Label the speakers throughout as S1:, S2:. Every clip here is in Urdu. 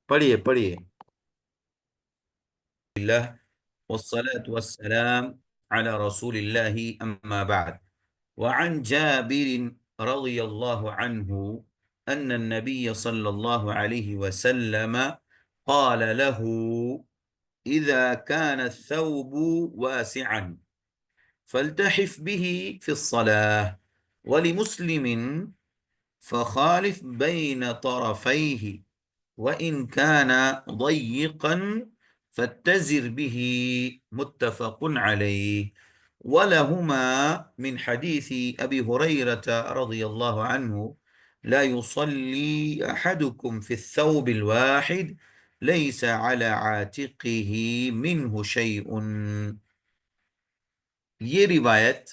S1: پڑھیے پڑھیے. الله والصلاة والسلام على رسول الله أما بعد. وعن جابر رضي الله عنه أن النبي صلى الله عليه وسلم قال له: إذا كان الثوب واسعا فالتحف به في الصلاة. ولمسلم: فخالف بين طرفيه وإن كان ضيقا فاتزر به. متفق عليه. ولهما من حديث أبي هريرة رضي الله عنه: لا يصلي أحدكم في الثوب الواحد ليس على عاتقه منه شيء. یہ روایت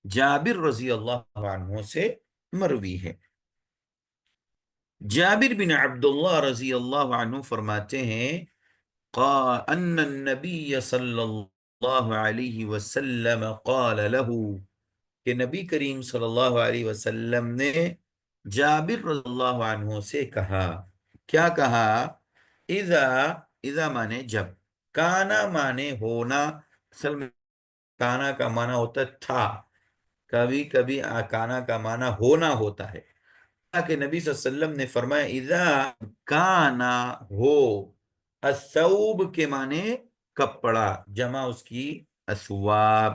S1: جابر رضی اللہ عنہ سے مروی ہے. جابر بن عبداللہ رضی اللہ عنہ فرماتے ہیں قال ان النبی صلی اللہ علیہ وسلم قال له کہ نبی کریم صلی اللہ علیہ وسلم نے جابر رضی اللہ عنہ سے کہا. کیا کہا؟ اذا، اذا مانے جب، کانا مانے ہونا. اصل میں کانا کا معنی ہوتا تھا، کبھی کبھی کانا کا معنی ہونا ہوتا ہے. کہ نبی صلی اللہ علیہ وسلم نے فرمایا اذا کانا ہو، الثوب کے معنی کپڑا، جمع اس کی اثواب.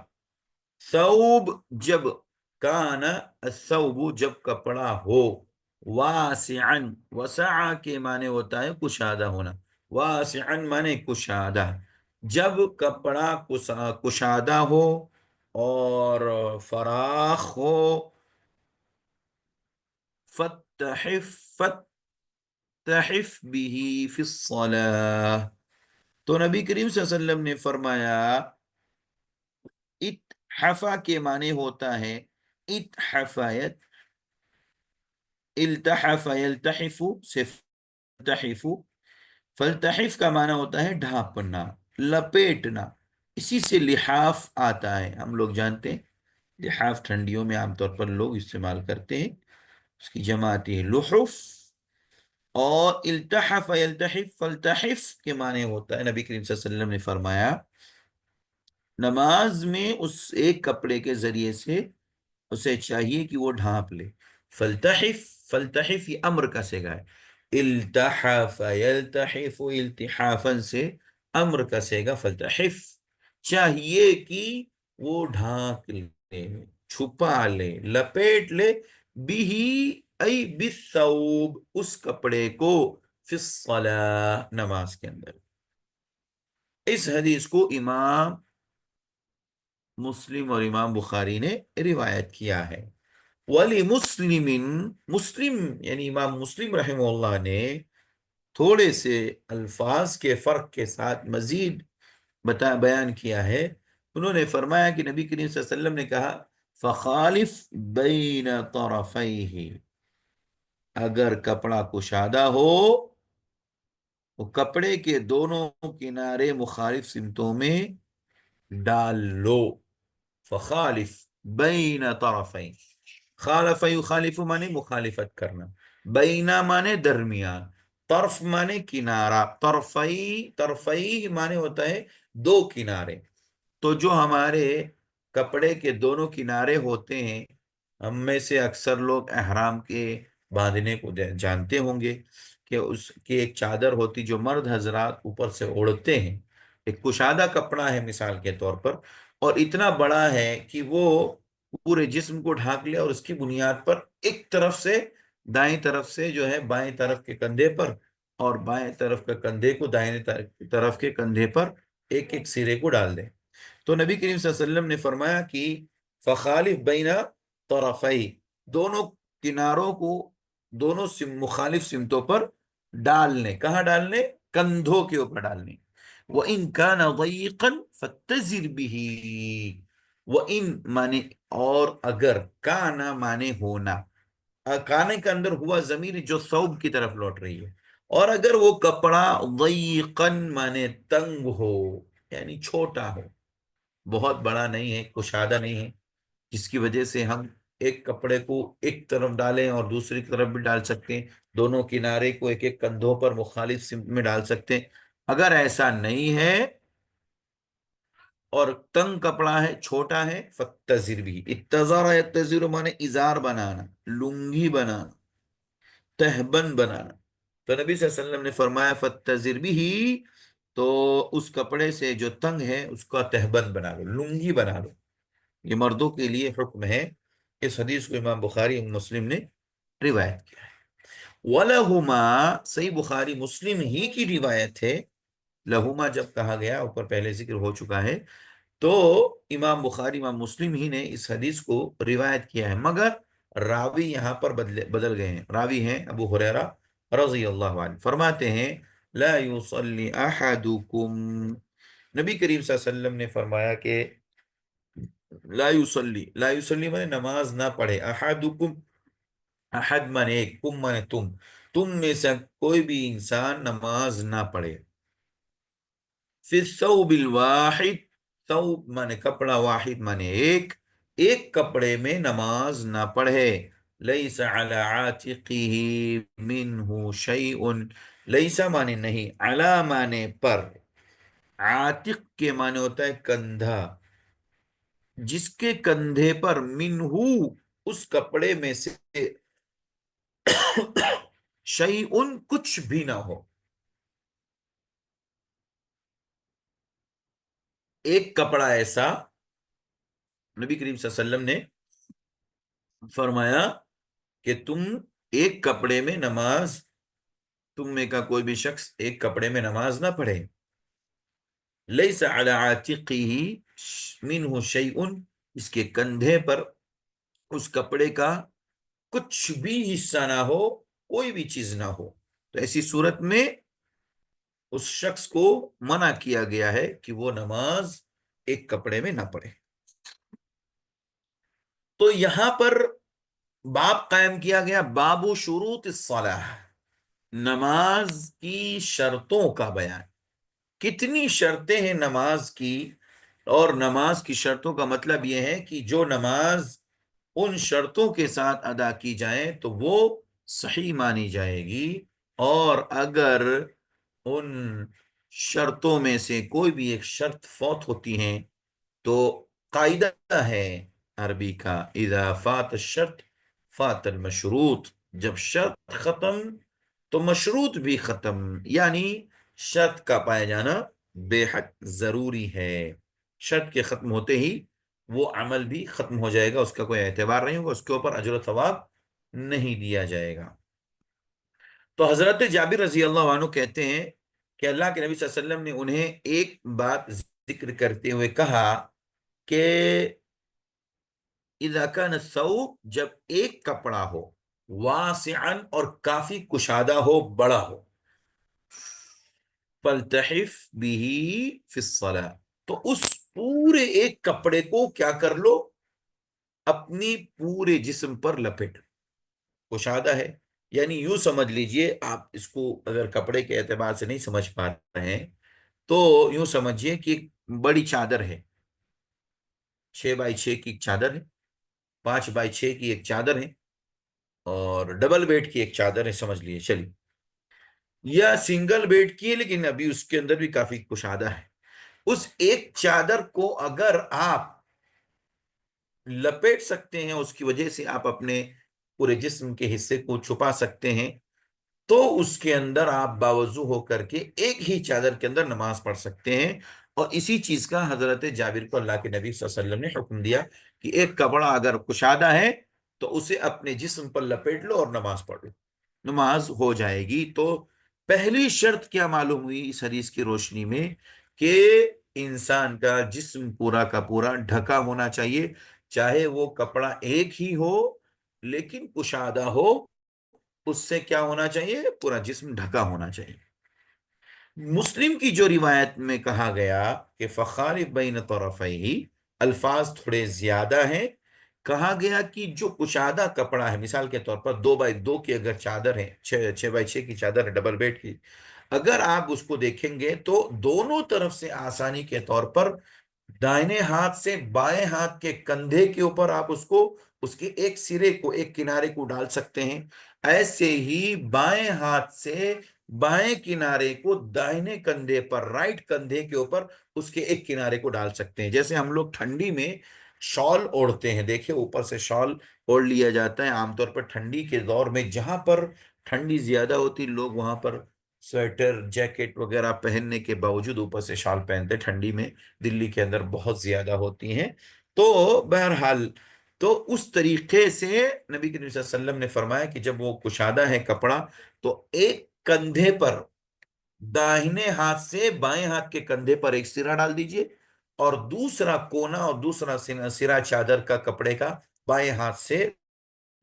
S1: ثوب جب، کانا الثوب جب کپڑا ہو، واسعا، وسع کے معنی ہوتا ہے کشادہ ہونا، واسعا معنی کشادہ. جب کپڑا کشادہ ہو اور فراخ ہو، فتحف فتحف به فی الصلاة. تو نبی کریم صلی اللہ علیہ وسلم نے فرمایا، اتحفا کے معنی ہوتا ہے اتحفایت، التحف یلتحف سے فتحف. فلتحف کا معنی ہوتا ہے ڈھانپنا، لپیٹنا. اسی سے لحاف آتا ہے، ہم لوگ جانتے ہیں لحاف ٹھنڈیوں میں عام طور پر لوگ استعمال کرتے ہیں، اس کی جمع آتی ہے لحف. اور التحف یلتحف، فلتحف کے معنی ہوتا ہے، نبی کریم صلی اللہ علیہ وسلم نے فرمایا نماز میں اس ایک کپڑے کے ذریعے سے اسے چاہیے کہ وہ ڈھانپ لے. فلتحف، فلتحف یہ امر کا صیغہ ہے. التحف یلتحف التحافا سے امر کا صیغہ فلتحف، چاہیے کہ وہ ڈھانک لے، چھپا لے، لپیٹ لے، بھی ای بالثوب اس کپڑے کو، فی الصلاة نماز کے اندر. اس حدیث کو امام مسلم اور امام بخاری نے روایت کیا ہے. ولی مسلم، مسلم یعنی امام مسلم رحمہ اللہ نے تھوڑے سے الفاظ کے فرق کے ساتھ مزید بیان کیا ہے. انہوں نے فرمایا کہ نبی کریم صلی اللہ علیہ وسلم نے کہا فخالف بین طرفیہ، اگر کپڑا کشادہ ہو تو کپڑے کے دونوں کنارے مخالف سمتوں میں ڈال لو. فخالف بین طرفین، خالف یخالف مانے مخالفت کرنا، بینا مانے درمیان، طرف مانے کنارہ، طرفی، طرفی مانے ہوتا ہے دو کنارے. تو جو ہمارے کپڑے کے دونوں کنارے ہوتے ہیں، ہم میں سے اکثر لوگ احرام کے باندھنے کو جانتے ہوں گے کہ اس کی ایک چادر ہوتی جو مرد حضرات اوپر سے اوڑھتے ہیں، ایک کشادہ کپڑا ہے مثال کے طور پر، اور اتنا بڑا ہے کہ وہ پورے جسم کو ڈھانک لے، اور اس کی بنیاد پر ایک طرف سے دائیں طرف سے جو ہے بائیں طرف کے کندھے پر، اور بائیں طرف کے کندھے کو دائیں طرف کے کندھے پر ایک ایک سرے کو ڈال دیں. تو نبی کریم صلی اللہ علیہ وسلم نے فرمایا کہ فخالف بین طرفی، دونوں کناروں کو دونوں مخالف سمتوں پر ڈالنے. کہاں ڈالنے؟ کندھوں کے اوپر ڈالنے. وَإِن كَانَ ضَيِّقًا فَاتَّزِرْ بِهِ. وَإِن مانے اور، اگر، کانا مانے ہونا، کانے کے اندر ہوا ضمیر جو ثوب کی طرف لوٹ رہی ہے، اور اگر وہ کپڑا ضیقن مانے تنگ ہو، یعنی چھوٹا ہو، بہت بڑا نہیں ہے، کشادہ نہیں ہے، جس کی وجہ سے ہم ایک کپڑے کو ایک طرف ڈالیں اور دوسری طرف بھی ڈال سکتے ہیں، دونوں کنارے کو ایک ایک کندھوں پر مخالف سمت میں ڈال سکتے ہیں۔ اگر ایسا نہیں ہے اور تنگ کپڑا ہے، چھوٹا ہے، فتزر بھی، اتزار یتزر مانے ازار بنانا، لنگی بنانا، تہبند بنانا۔ تو نبی صلی اللہ علیہ وسلم نے فرمایا فتزر بھی، تو اس کپڑے سے جو تنگ ہے اس کا تہبند بنا لو، لنگی بنا لو۔ یہ مردوں کے لیے حکم ہے۔ اس حدیث کو امام بخاری اور مسلم نے روایت کیا ہے۔ وَلَهُمَا، صحیح بخاری مسلم ہی کی روایت ہے۔ لہما جب کہا گیا، اوپر پہلے ذکر ہو چکا ہے، تو امام بخاری امام مسلم ہی نے اس حدیث کو روایت کیا ہے، مگر راوی یہاں پر بدل گئے ہیں۔ راوی ہیں ابو ہریرہ رضی اللہ عنہ، فرماتے ہیں لا یصلی احدکم، نبی کریم صلی اللہ علیہ وسلم نے فرمایا کہ لا یصلی، لا یصلی مانے نماز نہ پڑھے، احدکم، احد مانے ایک، کم مانے تم میں سے کوئی بھی انسان نماز نہ پڑھے، فی الثوب الواحد، ثوب مانے کپڑا، واحد مانے ایک، ایک کپڑے میں نماز نہ پڑھے، لیس علی عاتقہ منہ شیء، لیس مانے نہیں، علی مانے پر، عاتق کے مانے ہوتا ہے کندھا، جس کے کندھے پر منہ، اس کپڑے میں سے، شیء کچھ بھی نہ ہو، ایک کپڑا ایسا، نبی کریم صلی اللہ علیہ وسلم نے فرمایا کہ تم ایک کپڑے میں نماز، تم میں کا کوئی بھی شخص ایک کپڑے میں نماز نہ پڑھے، لیس علی عاتقہ منہ شیء، اس کے کندھے پر اس کپڑے کا کچھ بھی حصہ نہ ہو، کوئی بھی چیز نہ ہو، تو ایسی صورت میں اس شخص کو منع کیا گیا ہے کہ وہ نماز ایک کپڑے میں نہ پڑھے۔ تو یہاں پر باب قائم کیا گیا، باب شروط الصلاح، نماز کی شرطوں کا بیان۔ کتنی شرطیں ہیں نماز کی، اور نماز کی شرطوں کا مطلب یہ ہے کہ جو نماز ان شرطوں کے ساتھ ادا کی جائے تو وہ صحیح مانی جائے گی، اور اگر ان شرطوں میں سے کوئی بھی ایک شرط فوت ہوتی ہیں تو قاعدہ ہے عربی کا، اذا فات الشرط فات المشروط، جب شرط ختم تو مشروط بھی ختم، یعنی شرط کا پائے جانا بے حد ضروری ہے۔ شرط کے ختم ہوتے ہی وہ عمل بھی ختم ہو جائے گا، اس کا کوئی اعتبار نہیں ہوگا، اس کے اوپر اجر و ثواب نہیں دیا جائے گا۔ تو حضرت جابر رضی اللہ عنہ کہتے ہیں کہ اللہ کے نبی صلی اللہ علیہ وسلم نے انہیں ایک بات ذکر کرتے ہوئے کہا کہ اذا كان الثوب، جب ایک کپڑا ہو، واسعا اور کافی کشادہ ہو، بڑا ہو، فلتحف به فی الصلاۃ، تو اس پورے ایک کپڑے کو کیا کر لو، اپنی پورے جسم پر لپیٹ۔ کشادہ ہے یعنی یوں سمجھ لیجئے، آپ اس کو اگر کپڑے کے اعتبار سے نہیں سمجھ پا رہے ہیں تو یوں سمجھیے کہ ایک بڑی چادر ہے، 6x6 کی ایک چادر ہے، 5x6 کی ایک چادر ہے، اور ڈبل بیڈ کی ایک چادر ہے، سمجھ لیے چلیے، یا سنگل بیڈ کی ہے لیکن ابھی اس کے اندر بھی کافی کشادہ ہے۔ اس ایک چادر کو اگر آپ لپیٹ سکتے ہیں، اس کی وجہ سے آپ اپنے پورے جسم کے حصے کو چھپا سکتے ہیں، تو اس کے اندر آپ باوضو ہو کر کے ایک ہی چادر کے اندر نماز پڑھ سکتے ہیں۔ اور اسی چیز کا حضرت جابر کو اللہ کے نبی صلی اللہ علیہ وسلم نے حکم دیا کہ ایک کپڑا اگر کشادہ ہے تو اسے اپنے جسم پر لپیٹ لو اور نماز پڑھ لو، نماز ہو جائے گی۔ تو پہلی شرط کیا معلوم ہوئی اس حدیث کی روشنی میں، کہ انسان کا جسم پورا کا پورا ڈھکا ہونا چاہیے، چاہے وہ کپڑا ایک ہی ہو لیکن کشادہ ہو، اس سے کیا ہونا چاہیے، پورا جسم ڈھکا ہونا چاہیے۔ مسلم کی جو روایت میں کہا گیا کہ فخالف بین طرفیہ، الفاظ تھوڑے زیادہ ہیں، کہا گیا کہ جو کشادہ کپڑا ہے، مثال کے طور پر 2x2 کی اگر چادر ہے، 6x6 کی چادر ہے ڈبل بیڈ کی، اگر آپ اس کو دیکھیں گے تو دونوں طرف سے آسانی کے طور پر دائیں ہاتھ سے بائیں ہاتھ کے کندھے کے اوپر آپ اس کو اس کے ایک سرے کو، ایک کنارے کو ڈال سکتے ہیں، ایسے ہی بائیں ہاتھ سے بائیں کنارے کو دائیں کندھے پر، رائٹ کندھے کے اوپر اس کے ایک کنارے کو ڈال سکتے ہیں۔ جیسے ہم لوگ ٹھنڈی میں شال اوڑھتے ہیں، دیکھیں اوپر سے شال اوڑھ لیا جاتا ہے عام طور پر ٹھنڈی کے دور میں، جہاں پر ٹھنڈی زیادہ ہوتی لوگ وہاں پر سویٹر جیکٹ وغیرہ پہننے کے باوجود اوپر سے شال پہنتے، ٹھنڈی میں دلی کے اندر بہت زیادہ ہوتی ہیں۔ تو بہرحال تو اس طریقے سے نبی کریم صلی اللہ علیہ وسلم نے فرمایا کہ جب وہ کشادہ ہے کپڑا تو ایک کندھے پر، داہنے ہاتھ سے بائیں ہاتھ کے کندھے پر ایک سرا ڈال دیجئے، اور دوسرا کونا اور دوسرا سرا چادر کا کپڑے کا بائیں ہاتھ سے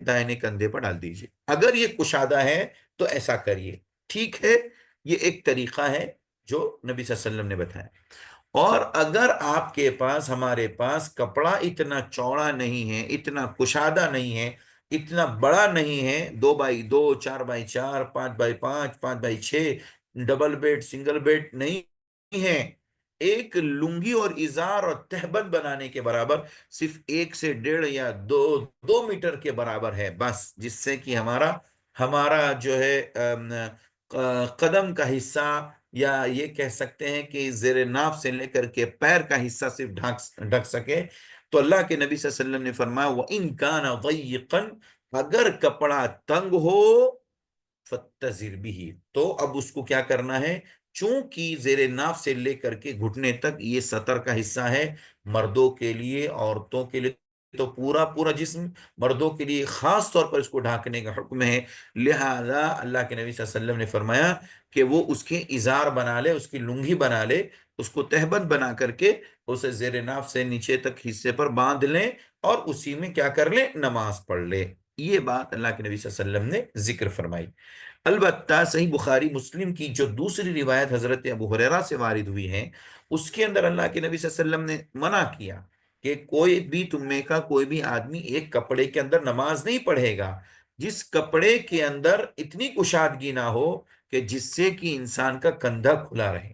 S1: دائیں کندھے پر ڈال دیجئے۔ اگر یہ کشادہ ہے تو ایسا کریے، ٹھیک ہے؟ یہ ایک طریقہ ہے جو نبی صلی اللہ علیہ وسلم نے بتایا۔ اور اگر آپ کے پاس، ہمارے پاس کپڑا اتنا چوڑا نہیں ہے، اتنا کشادہ نہیں ہے، اتنا بڑا نہیں ہے، 2x2، 4x4، 5x5، 5x6، double bed single bed نہیں ہے، ایک لنگی اور ازار اور تہبند بنانے کے برابر، صرف 1 سے 1.5 یا 2 میٹر کے برابر ہے بس، جس سے کہ ہمارا جو ہے قدم کا حصہ، یا یہ کہہ سکتے ہیں کہ زیر ناف سے لے کر کے پیر کا حصہ صرف ڈھک سکے۔ تو اللہ کے نبی صلی اللہ علیہ وسلم نے فرمایا وَإِن كَانَ ضَيِّقًا، اگر کپڑا تنگ ہو فَاتَّزِرْ بِهِ، تو اب اس کو کیا کرنا ہے، چونکہ زیر ناف سے لے کر کے گھٹنے تک یہ سطر کا حصہ ہے، مردوں کے لیے، عورتوں کے لیے تو پورا پورا جسم، مردوں کے لیے خاص طور پر اس کو ڈھانکنے کا حکم ہے۔ لہذا اللہ کے نبی صلی اللہ علیہ وسلم نے فرمایا کہ وہ اس کے ازار بنا لے، اس کی لنگی بنا لے، اس کو تہبند بنا کر کے اسے زیر ناف سے نیچے تک حصے پر باندھ لیں، اور اسی میں کیا کر لیں، نماز پڑھ لے۔ یہ بات اللہ کے نبی صلی اللہ علیہ وسلم نے ذکر فرمائی۔ البتہ صحیح بخاری مسلم کی جو دوسری روایت حضرت ابو ہریرہ سے وارد ہوئی ہے، اس کے اندر اللہ کے نبی صلی اللہ علیہ وسلم نے منع کیا کہ کوئی بھی تم میں کا کوئی بھی آدمی ایک کپڑے کے اندر نماز نہیں پڑھے گا جس کپڑے کے اندر اتنی کشادگی نہ ہو کہ جس سے کہ انسان کا کندھا کھلا رہے۔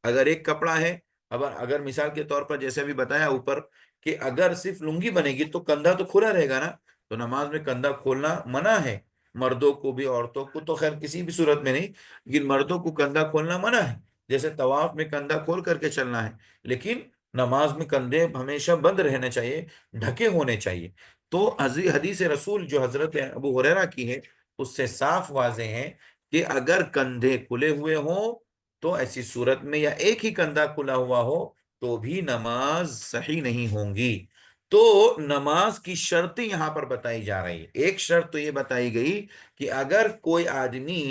S1: اگر ایک کپڑا ہے، اگر مثال کے طور پر جیسے ابھی بتایا اوپر کہ اگر صرف لنگی بنے گی تو کندھا تو کھلا رہے گا نا، تو نماز میں کندھا کھولنا منع ہے، مردوں کو بھی عورتوں کو تو خیر کسی بھی صورت میں نہیں، لیکن مردوں کو کندھا کھولنا منع ہے، جیسے طواف میں کندھا کھول کر کے چلنا ہے، لیکن نماز میں کندھے ہمیشہ بند رہنے چاہیے، ڈھکے ہونے چاہیے۔ تو حدیث رسول جو حضرت ابو ہریرہ کی ہے اس سے صاف واضح ہے کہ اگر کندھے کھلے ہوئے ہوں تو ایسی صورت میں، یا ایک ہی کندھا کھلا ہوا ہو تو بھی نماز صحیح نہیں ہوں گی۔ تو نماز کی شرطیں یہاں پر بتائی جا رہی ہے۔ ایک شرط تو یہ بتائی گئی کہ اگر کوئی آدمی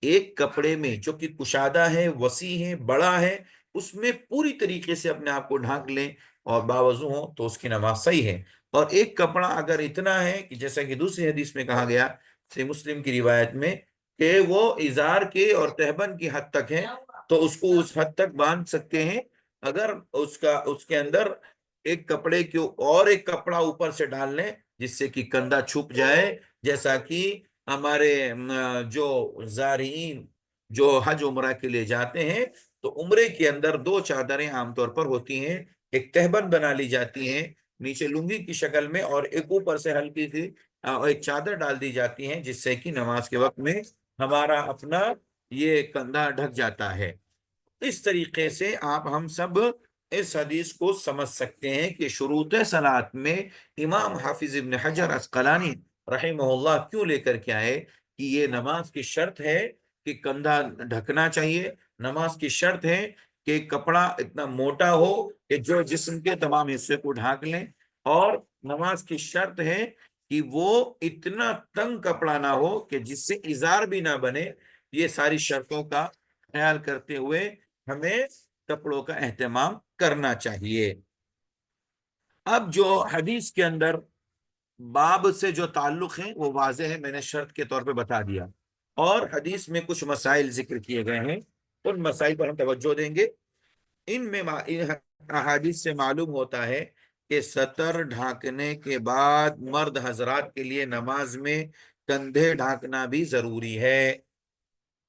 S1: ایک کپڑے میں جو کہ کشادہ ہے، وسیع ہے، بڑا ہے، اس میں پوری طریقے سے اپنے آپ کو ڈھانک لیں اور باوضو ہو تو اس کی نماز صحیح ہے۔ اور ایک کپڑا اگر اتنا ہے کہ جیسا کہ دوسری حدیث میں کہا گیا، صحیح مسلم کی روایت میں، کہ وہ ازار کے اور تہبند کی حد تک ہے، تو اس کو اس حد تک باندھ سکتے ہیں۔ اگر اس کے اندر ایک کپڑے کے اور ایک کپڑا اوپر سے ڈال لیں جس سے کہ کندھا چھپ جائے، جیسا کہ ہمارے جو زائرین جو حج عمرہ کے لیے جاتے ہیں تو عمرے کے اندر 2 چادریں عام طور پر ہوتی ہیں، ایک تہبند بنا لی جاتی ہے نیچے لنگی کی شکل میں، اور ایک اوپر سے ہلکی سی ایک چادر ڈال دی جاتی ہے جس سے کہ نماز کے وقت میں ہمارا اپنا یہ کندھا ڈھک جاتا ہے۔ اس طریقے سے ہم سب اس حدیث کو سمجھ سکتے ہیں کہ شروط صلاۃ میں امام حافظ ابن حجر عسقلانی رحمہ اللہ کیوں لے کر کے آئے کہ یہ نماز کی شرط ہے کہ کندھا ڈھکنا چاہیے، نماز کی شرط ہے کہ کپڑا اتنا موٹا ہو کہ جو جسم کے تمام حصے کو ڈھانک لیں، اور نماز کی شرط ہے کہ وہ اتنا تنگ کپڑا نہ ہو کہ جس سے ازار بھی نہ بنے۔ یہ ساری شرطوں کا خیال کرتے ہوئے ہمیں کپڑوں کا اہتمام کرنا چاہیے۔ اب جو حدیث کے اندر باب سے جو تعلق ہے وہ واضح ہے، میں نے شرط کے طور پہ بتا دیا، اور حدیث میں کچھ مسائل ذکر کیے گئے ہیں، ان مسائل پر ہم توجہ دیں گے۔ ان احادیث سے معلوم ہوتا ہے کہ سطر ڈھانکنے کے بعد مرد حضرات کے لیے نماز میں کندھے ڈھانکنا بھی ضروری ہے۔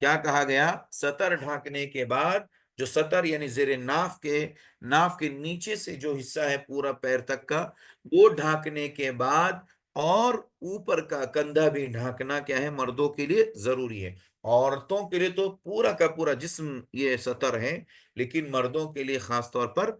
S1: کیا کہا گیا؟ سطر ڈھانکنے کے بعد، جو سطر یعنی زیر ناف کے نیچے سے جو حصہ ہے پورا پیر تک کا، وہ ڈھانکنے کے بعد اور اوپر کا کندھا بھی ڈھانکنا کیا ہے، مردوں کے لیے ضروری ہے۔ عورتوں کے لیے تو پورا کا پورا جسم یہ سطر ہے، لیکن مردوں کے لیے خاص طور پر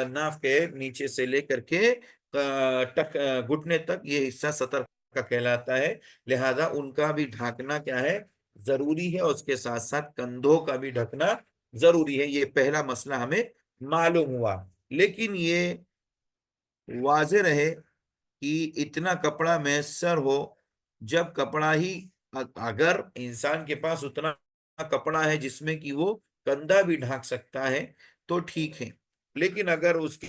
S1: ناف کے نیچے سے لے کر کے گھٹنے تک یہ حصہ سطر کا کہلاتا ہے، لہذا ان کا بھی ڈھانکنا کیا ہے، ضروری ہے، اور اس کے ساتھ ساتھ کندھوں کا بھی ڈھکنا ضروری ہے۔ یہ پہلا مسئلہ ہمیں معلوم ہوا، لیکن یہ واضح رہے کہ اتنا کپڑا میسر ہو، جب کپڑا ہی، اگر انسان کے پاس اتنا کپڑا ہے جس میں کہ وہ کندھا بھی ڈھانک سکتا ہے تو ٹھیک ہے، لیکن اگر اس کے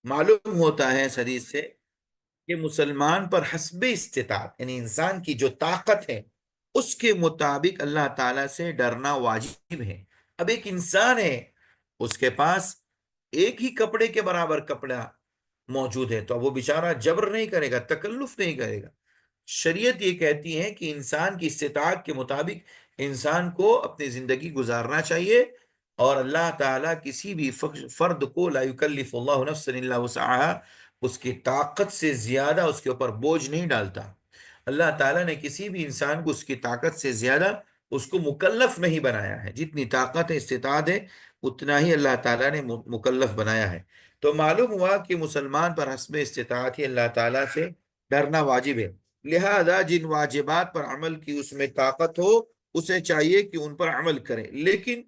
S1: معلوم ہوتا ہے اس حدیث سے کہ مسلمان پر حسب استطاعت، یعنی انسان کی جو طاقت ہے اس کے مطابق اللہ تعالی سے ڈرنا واجب ہے۔ اب ایک انسان ہے، اس کے پاس ایک ہی کپڑے کے برابر کپڑا موجود ہے، تو وہ بیچارہ جبر نہیں کرے گا، تکلف نہیں کرے گا۔ شریعت یہ کہتی ہے کہ انسان کی استطاعت کے مطابق انسان کو اپنی زندگی گزارنا چاہیے، اور اللہ تعالیٰ کسی بھی فرد کو لا یکلف اللہ نفسا الا وسعها، اس کی طاقت سے زیادہ اس کے اوپر بوجھ نہیں ڈالتا۔ اللہ تعالیٰ نے کسی بھی انسان کو اس کی طاقت سے زیادہ اس کو مکلف نہیں بنایا ہے، جتنی طاقت ہے، استطاعت ہے، اتنا ہی اللہ تعالیٰ نے مکلف بنایا ہے۔ تو معلوم ہوا کہ مسلمان پر حسب استطاعت ہی اللہ تعالیٰ سے ڈرنا واجب ہے، لہذا جن واجبات پر عمل کی اس میں طاقت ہو اسے چاہیے کہ ان پر عمل کرے، لیکن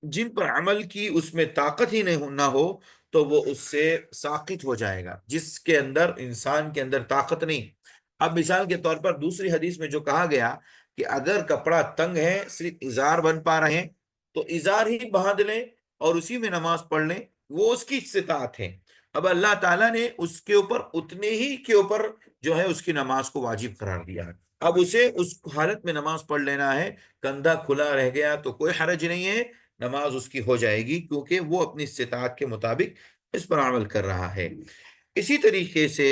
S1: جن پر عمل کی اس میں طاقت ہی نہیں نہ ہو تو وہ اس سے ساقط ہو جائے گا، جس کے اندر انسان کے اندر طاقت نہیں۔ اب مثال کے طور پر دوسری حدیث میں جو کہا گیا کہ اگر کپڑا تنگ ہے، صرف ازار بن پا رہے ہیں، تو ازار ہی باندھ لیں اور اسی میں نماز پڑھ لیں، وہ اس کی استطاعت ہے۔ اب اللہ تعالیٰ نے اس کے اوپر اتنے ہی کے اوپر جو ہے اس کی نماز کو واجب قرار دیا ہے، اب اسے اس حالت میں نماز پڑھ لینا ہے۔ کندھا کھلا رہ گیا تو کوئی حرج نہیں ہے، نماز اس کی ہو جائے گی، کیونکہ وہ اپنی استطاعت کے مطابق اس پر عمل کر رہا ہے۔ اسی طریقے سے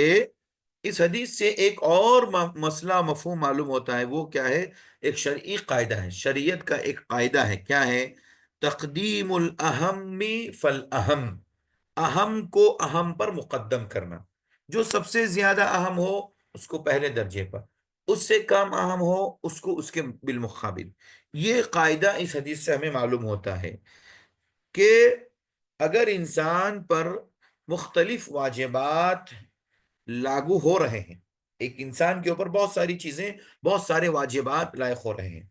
S1: اس حدیث سے ایک اور مسئلہ مفہوم معلوم ہوتا ہے، وہ کیا ہے؟ ایک شرعی قاعدہ ہے، شریعت کا ایک قاعدہ ہے، کیا ہے؟ تقدیم الاہم فالاہم، اہم کو اہم پر مقدم کرنا، جو سب سے زیادہ اہم ہو اس کو پہلے درجے پر، اس سے کم اہم ہو اس کو اس کے بالمقابل۔ یہ قاعدہ اس حدیث سے ہمیں معلوم ہوتا ہے کہ اگر انسان پر مختلف واجبات لاگو ہو رہے ہیں، ایک انسان کے اوپر بہت ساری چیزیں، بہت سارے واجبات لائق ہو رہے ہیں،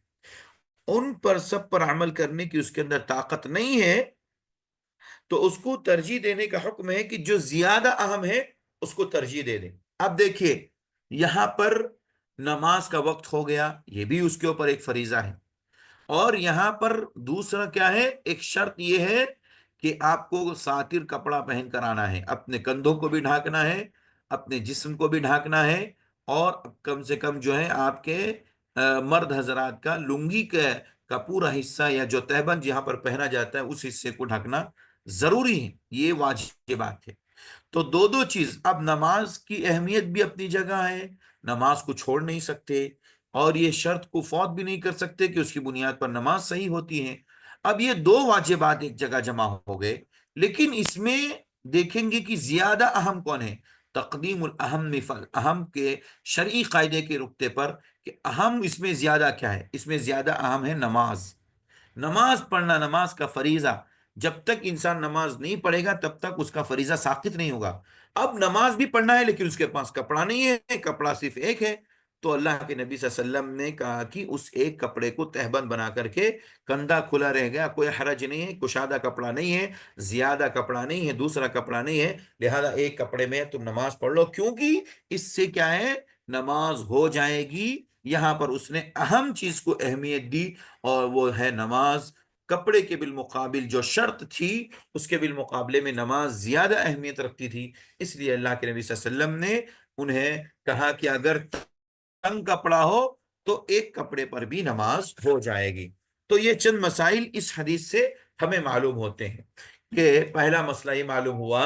S1: ان پر سب پر عمل کرنے کی اس کے اندر طاقت نہیں ہے، تو اس کو ترجیح دینے کا حکم ہے کہ جو زیادہ اہم ہے اس کو ترجیح دے دیں۔ اب دیکھیے یہاں پر نماز کا وقت ہو گیا، یہ بھی اس کے اوپر ایک فریضہ ہے، اور یہاں پر دوسرا کیا ہے، ایک شرط یہ ہے کہ آپ کو ساتر کپڑا پہن کر آنا ہے، اپنے کندھوں کو بھی ڈھانکنا ہے، اپنے جسم کو بھی ڈھانکنا ہے، اور کم سے کم جو ہے آپ کے مرد حضرات کا لنگی کا پورا حصہ یا جو تہبند جہاں پر پہنا جاتا ہے اس حصے کو ڈھکنا ضروری ہے، یہ واجب بات ہے۔ تو دو دو چیز، اب نماز کی اہمیت بھی اپنی جگہ ہے، نماز کو چھوڑ نہیں سکتے، اور یہ شرط کو فوت بھی نہیں کر سکتے کہ اس کی بنیاد پر نماز صحیح ہوتی ہے۔ اب یہ دو واجبات ایک جگہ جمع ہو گئے، لیکن اس میں دیکھیں گے کہ زیادہ اہم کون ہے، تقدیم الاہم اہم کے شرعی قاعدے کے رکتے پر، کہ اہم اس میں زیادہ کیا ہے، اس میں زیادہ اہم ہے نماز، نماز پڑھنا، نماز کا فریضہ۔ جب تک انسان نماز نہیں پڑھے گا تب تک اس کا فریضہ ساقط نہیں ہوگا۔ اب نماز بھی پڑھنا ہے لیکن اس کے پاس کپڑا نہیں ہے، کپڑا صرف ایک ہے، تو اللہ کے نبی صلی اللہ علیہ وسلم نے کہا کہ اس ایک کپڑے کو تہبند بنا کر کے، کندھا کھلا رہ گیا کوئی حرج نہیں ہے، کشادہ کپڑا نہیں ہے، زیادہ کپڑا نہیں ہے، دوسرا کپڑا نہیں ہے، لہذا ایک کپڑے میں تم نماز پڑھ لو، کیونکہ اس سے کیا ہے، نماز ہو جائے گی۔ یہاں پر اس نے اہم چیز کو اہمیت دی، اور وہ ہے نماز۔ کپڑے کے بالمقابل جو شرط تھی اس کے بالمقابلے میں نماز زیادہ اہمیت رکھتی تھی، اس لیے اللہ کے نبی صلی اللہ علیہ وسلم نے انہیں کہا کہ اگر تنگ کپڑا ہو تو ایک کپڑے پر بھی نماز ہو جائے گی۔ تو یہ چند مسائل اس حدیث سے ہمیں معلوم ہوتے ہیں کہ پہلا مسئلہ یہ معلوم ہوا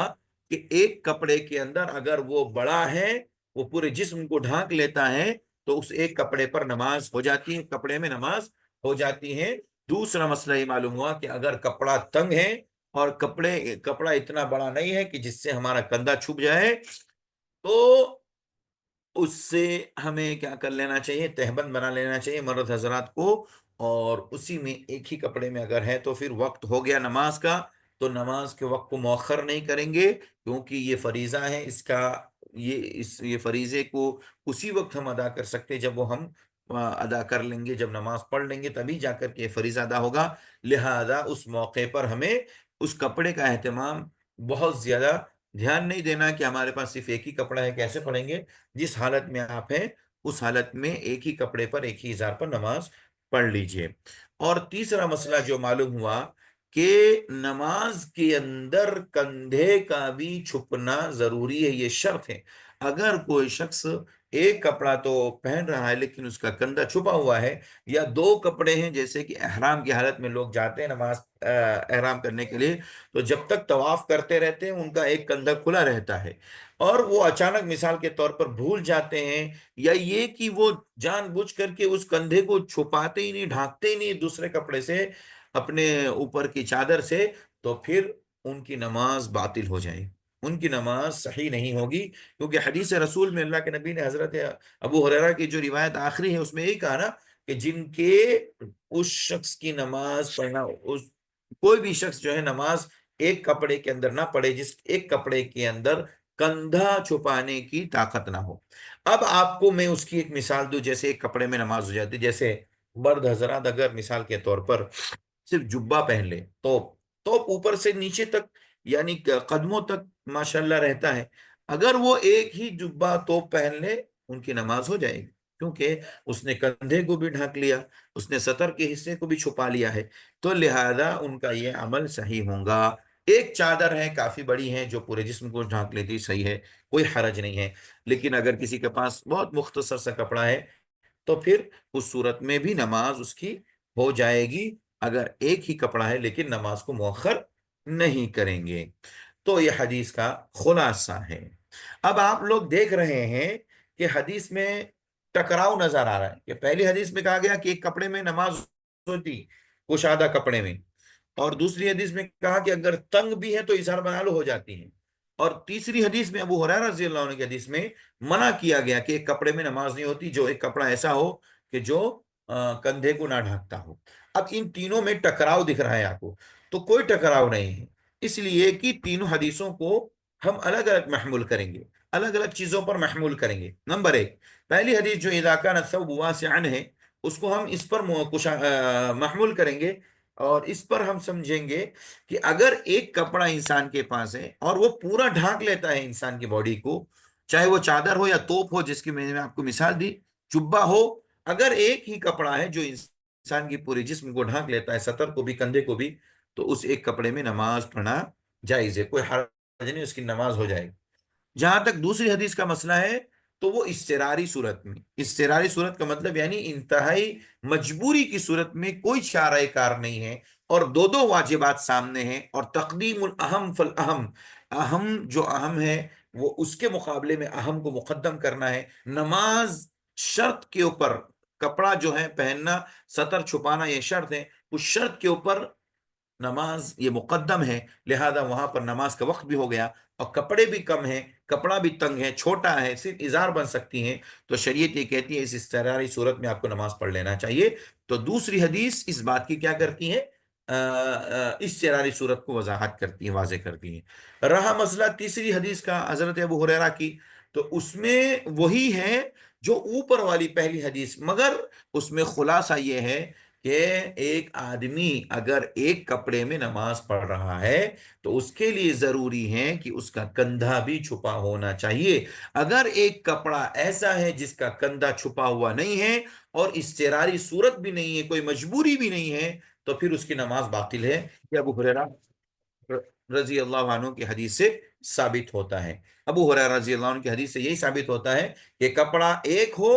S1: کہ ایک کپڑے کے اندر اگر وہ بڑا ہے، وہ پورے جسم کو ڈھانک لیتا ہے، تو اس ایک کپڑے پر نماز ہو جاتی ہے، کپڑے میں نماز ہو جاتی ہے۔ دوسرا مسئلہ یہ معلوم ہوا کہ اگر کپڑا تنگ ہے اور کپڑا اتنا بڑا نہیں ہے کہ جس سے ہمارا کندھا چھپ جائے، تو اس سے ہمیں کیا کر لینا چاہیے، تہبند بنا لینا چاہیے مرد حضرات کو، اور اسی میں ایک ہی کپڑے میں اگر ہے تو پھر وقت ہو گیا نماز کا، تو نماز کے وقت کو مؤخر نہیں کریں گے، کیونکہ یہ فریضہ ہے، اس کا یہ فریضے کو اسی وقت ہم ادا کر سکتے جب وہ ہم ادا کر لیں گے، جب نماز پڑھ لیں گے تبھی جا کر کے یہ فریضہ ادا ہوگا۔ لہذا اس موقع پر ہمیں اس کپڑے کا اہتمام بہت زیادہ دھیان نہیں دینا کہ ہمارے پاس صرف ایک ہی کپڑا ہے کیسے پڑھیں گے۔ جس حالت میں آپ ہیں اس حالت میں ایک ہی کپڑے پر ایک ہی اظہار پر نماز پڑھ لیجئے۔ اور تیسرا مسئلہ جو معلوم ہوا کہ نماز کے اندر کندھے کا بھی چھپنا ضروری ہے، یہ شرط ہے۔ اگر کوئی شخص ایک کپڑا تو پہن رہا ہے لیکن اس کا کندھا چھپا ہوا ہے، یا دو کپڑے ہیں، جیسے کہ احرام کی حالت میں لوگ جاتے ہیں نماز احرام کرنے کے لیے، تو جب تک طواف کرتے رہتے ہیں ان کا ایک کندھا کھلا رہتا ہے، اور وہ اچانک مثال کے طور پر بھول جاتے ہیں، یا یہ کہ وہ جان بوجھ کر کے اس کندھے کو چھپاتے ہی نہیں، ڈھانکتے ہی نہیں دوسرے کپڑے سے، اپنے اوپر کی چادر سے، تو پھر ان کی نماز باطل ہو جائے، ان کی نماز صحیح نہیں ہوگی، کیونکہ حدیث رسول میں اللہ کے نبی نے حضرت ابو ہریرہ کی جو روایت آخری ہے اس میں یہی کہا نا کہ جن کے اس شخص کی نماز پڑھنا، کوئی بھی شخص جو ہے نماز ایک کپڑے کے اندر نہ پڑے جس ایک کپڑے کے اندر کندھا چھپانے کی طاقت نہ ہو۔ اب آپ کو میں اس کی ایک مثال دوں، جیسے ایک کپڑے میں نماز ہو جاتی، جیسے مرد حضرات اگر مثال کے طور پر صرف جبہ پہن لے، تو اوپر سے نیچے تک یعنی قدموں تک ماشاءاللہ رہتا ہے، اگر وہ ایک ہی جبہ توپ پہن لے ان کی نماز ہو جائے گی، کیونکہ اس نے کندھے کو بھی ڈھک لیا، اس نے سطر کے حصے کو بھی چھپا لیا ہے، تو لہذا ان کا یہ عمل صحیح ہوگا۔ ایک چادر ہے کافی بڑی ہے جو پورے جسم کو ڈھانک لیتی، صحیح ہے، کوئی حرج نہیں ہے، لیکن اگر کسی کے پاس بہت مختصر سا کپڑا ہے تو پھر اس صورت میں بھی نماز اس کی ہو جائے گی، اگر ایک ہی کپڑا ہے لیکن نماز کو مؤخر نہیں کریں گے۔ تو یہ حدیث کا خلاصہ ہے۔ اب آپ لوگ دیکھ رہے ہیں کہ حدیث میں ٹکراؤ نظر آ رہا ہے، کہ پہلی حدیث میں کہا گیا کہ ایک کپڑے میں نماز ہوتی، کشادہ کپڑے میں، اور دوسری حدیث میں کہا کہ اگر تنگ بھی ہے تو اظہار بنا لو ہو جاتی ہے، اور تیسری حدیث میں ابو ہریرہ رضی اللہ عنہ کی حدیث میں منع کیا گیا کہ ایک کپڑے میں نماز نہیں ہوتی، جو ایک کپڑا ایسا ہو کہ جو کندھے کو نہ ڈھانکتا ہو۔ اب ان تینوں میں ٹکراؤ دکھ رہا ہے آپ کو، تو کوئی ٹکراؤ نہیں ہے، اس لیے کہ تینوں حدیثوں کو ہم الگ الگ محمول کریں گے، الگ الگ چیزوں پر محمول کریں گے۔ نمبر ایک، پہلی حدیث جو اذا کان الثوب واسعا ہے، اس کو ہم اس پر محمول کریں گے، اور اس پر ہم سمجھیں گے کہ اگر ایک کپڑا انسان کے پاس ہے اور وہ پورا ڈھانک لیتا ہے انسان کی باڈی کو، چاہے وہ چادر ہو یا توپ ہو، جس کی میں نے آپ کو مثال دی، جبہ ہو، اگر ایک ہی کپڑا ہے جو انسان کی پورے جسم کو ڈھانک لیتا ہے، سطر کو بھی کندھے کو بھی، تو اس ایک کپڑے میں نماز پڑھنا جائز ہے، کوئی حرج نہیں، اس کی نماز ہو جائے گی۔ جہاں تک دوسری حدیث کا مسئلہ ہے تو وہ اضطراری صورت میں، اضطراری صورت کا مطلب یعنی انتہائی مجبوری کی صورت میں کوئی چارہ کار نہیں ہے، اور دو دو واجبات سامنے ہیں، اور تقدیم الاہم فالاہم، اہم جو اہم ہے وہ اس کے مقابلے میں اہم کو مقدم کرنا ہے۔ نماز شرط کے اوپر، کپڑا جو ہے پہننا، سطر چھپانا یہ شرط ہے، اس شرط کے اوپر نماز یہ مقدم ہے، لہذا وہاں پر نماز کا وقت بھی ہو گیا، اور کپڑے بھی کم ہیں، کپڑا بھی تنگ ہے، چھوٹا ہے، صرف ازار بن سکتی ہیں، تو شریعت یہ کہتی ہے اس اضطراری صورت میں آپ کو نماز پڑھ لینا چاہیے۔ تو دوسری حدیث اس بات کی کیا کرتی ہے، اضطراری صورت کو وضاحت کرتی ہے، واضح کرتی ہے۔ رہا مسئلہ تیسری حدیث کا حضرت ابو ہریرہ کی، تو اس میں وہی ہے جو اوپر والی پہلی حدیث، مگر اس میں خلاصہ یہ ہے کہ ایک آدمی اگر ایک کپڑے میں نماز پڑھ رہا ہے تو اس کے لیے ضروری ہے کہ اس کا کندھا بھی چھپا ہونا چاہیے۔ اگر ایک کپڑا ایسا ہے جس کا کندھا چھپا ہوا نہیں ہے اور اضطراری صورت بھی نہیں ہے، کوئی مجبوری بھی نہیں ہے، تو پھر اس کی نماز باطل ہے۔ یہ ابو ہریرہ رضی اللہ عنہ کی حدیث سے ثابت ہوتا ہے۔ ابو ہریرہ رضی اللہ عنہ کی حدیث سے یہی ثابت ہوتا ہے کہ کپڑا ایک ہو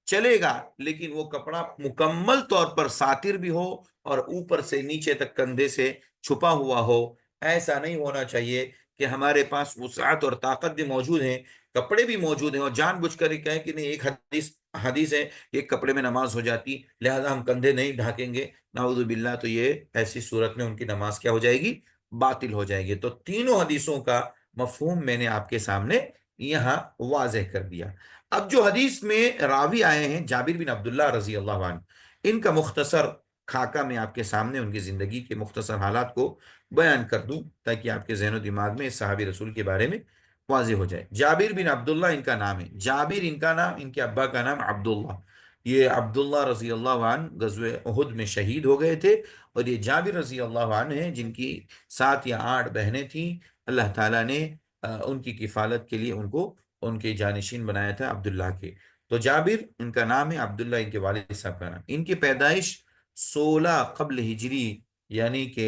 S1: چلے گا، لیکن وہ کپڑا مکمل طور پر ساتر بھی ہو اور اوپر سے نیچے تک کندھے سے چھپا ہوا ہو۔ ایسا نہیں ہونا چاہیے کہ ہمارے پاس وسعت اور طاقت بھی موجود ہیں، کپڑے بھی موجود ہیں، اور جان بوجھ کر یہ کہیں کہ نہیں، ایک حدیث حدیث ہے ایک کپڑے میں نماز ہو جاتی لہذا ہم کندھے نہیں ڈھانکیں گے، نعوذ باللہ، تو یہ ایسی صورت میں ان کی نماز کیا ہو جائے گی؟ باطل ہو جائے گی۔ تو تینوں حدیثوں کا مفہوم میں نے آپ کے سامنے یہاں واضح کر دیا۔ اب جو حدیث میں راوی آئے ہیں جابر بن عبداللہ رضی اللہ عنہ، ان کا مختصر خاکہ میں آپ کے سامنے ان کی زندگی کے مختصر حالات کو بیان کر دوں تاکہ آپ کے ذہن و دماغ میں اس صحابی رسول کے بارے میں واضح ہو جائے۔ جابر بن عبداللہ ان کا نام ہے، جابر ان کا نام، ان کے ابا کا نام عبداللہ۔ یہ عبداللہ رضی اللہ عنہ غزوہ احد میں شہید ہو گئے تھے، اور یہ جابر رضی اللہ عنہ ہیں جن کی 7 یا 8 بہنیں تھیں۔ اللہ تعالیٰ نے ان کی کفالت کے لیے ان کو ان کے جانشین بنایا تھا عبداللہ کے۔ تو جابر ان کا نام ہے، عبداللہ ان کے والد صاحب کا نام۔ ان کی پیدائش 16 قبل ہجری، یعنی کہ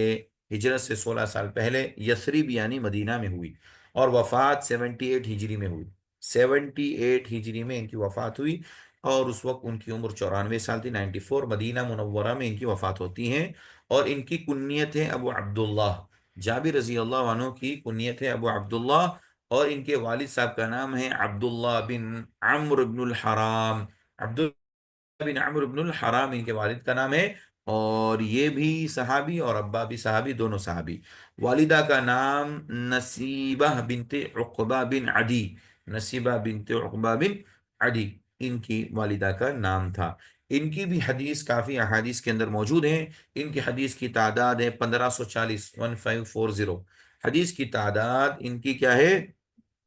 S1: ہجرت سے 16 سال پہلے یثرب یعنی مدینہ میں ہوئی، اور وفات 78 ہجری میں ہوئی۔ 78 ہجری میں ان کی وفات ہوئی، اور اس وقت ان کی عمر 94 سال تھی، 94۔ مدینہ منورہ میں ان کی وفات ہوتی ہیں، اور ان کی کنیت ہے ابو عبداللہ۔ جابر رضی اللہ عنہ کی کنیت ہے ابو عبداللہ، اور ان کے والد صاحب کا نام ہے عبداللہ بن عمرو بن الحرام۔ عبداللہ بن عمرو بن الحرام ان کے والد کا نام ہے، اور یہ بھی صحابی اور ابا بھی صحابی، دونوں صحابی۔ والدہ کا نام نصیبہ بنت عقبہ بن عدی، نصیبہ بنت عقبہ بن عدی ان کی والدہ کا نام تھا۔ ان کی بھی حدیث کافی احادیث کے اندر موجود ہیں۔ ان کی حدیث کی تعداد ہے 1540، 1540۔ حدیث کی تعداد ان کی کیا ہے؟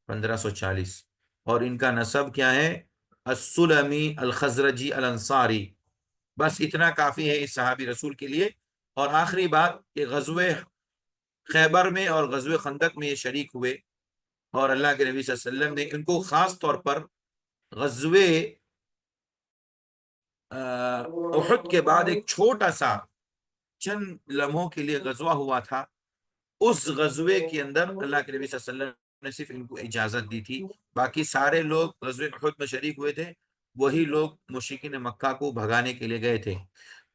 S1: 1540۔ اور ان کا نسب کیا ہے؟ السلمی الخزرجی الانصاری۔ بس اتنا کافی ہے اس صحابی رسول کے لیے۔ اور آخری بات کہ غزوہ خیبر میں اور غزوہ خندق میں یہ شریک ہوئے، اور اللہ کے نبی صلی اللہ علیہ وسلم نے ان کو خاص طور پر غزوہ احد کے بعد ایک چھوٹا سا چند لمحوں کے لیے غزوہ ہوا تھا، اس غزوے کے اندر اللہ کے نبی صلی اللہ علیہ وسلم نے صرف ان کو اجازت دی تھی، باقی سارے لوگ غزوہ احد میں شریک ہوئے تھے، وہی لوگ مشرکین مکہ کو بھگانے کے لیے گئے تھے۔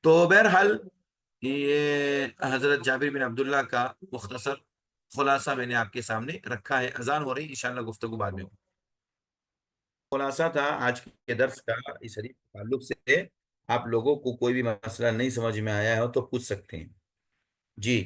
S1: تو بہرحال یہ حضرت جابر بن عبداللہ کا مختصر خلاصہ میں نے آپ کے سامنے رکھا ہے۔ اذان ہو رہی، انشاءاللہ گفتگو بعد میں ہو۔ خلاصہ تھا آج کے درس کا اس حدیث کے تعلق سے۔ آپ لوگوں کو کوئی بھی مسئلہ نہیں سمجھ میں آیا ہو تو پوچھ سکتے ہیں۔ جی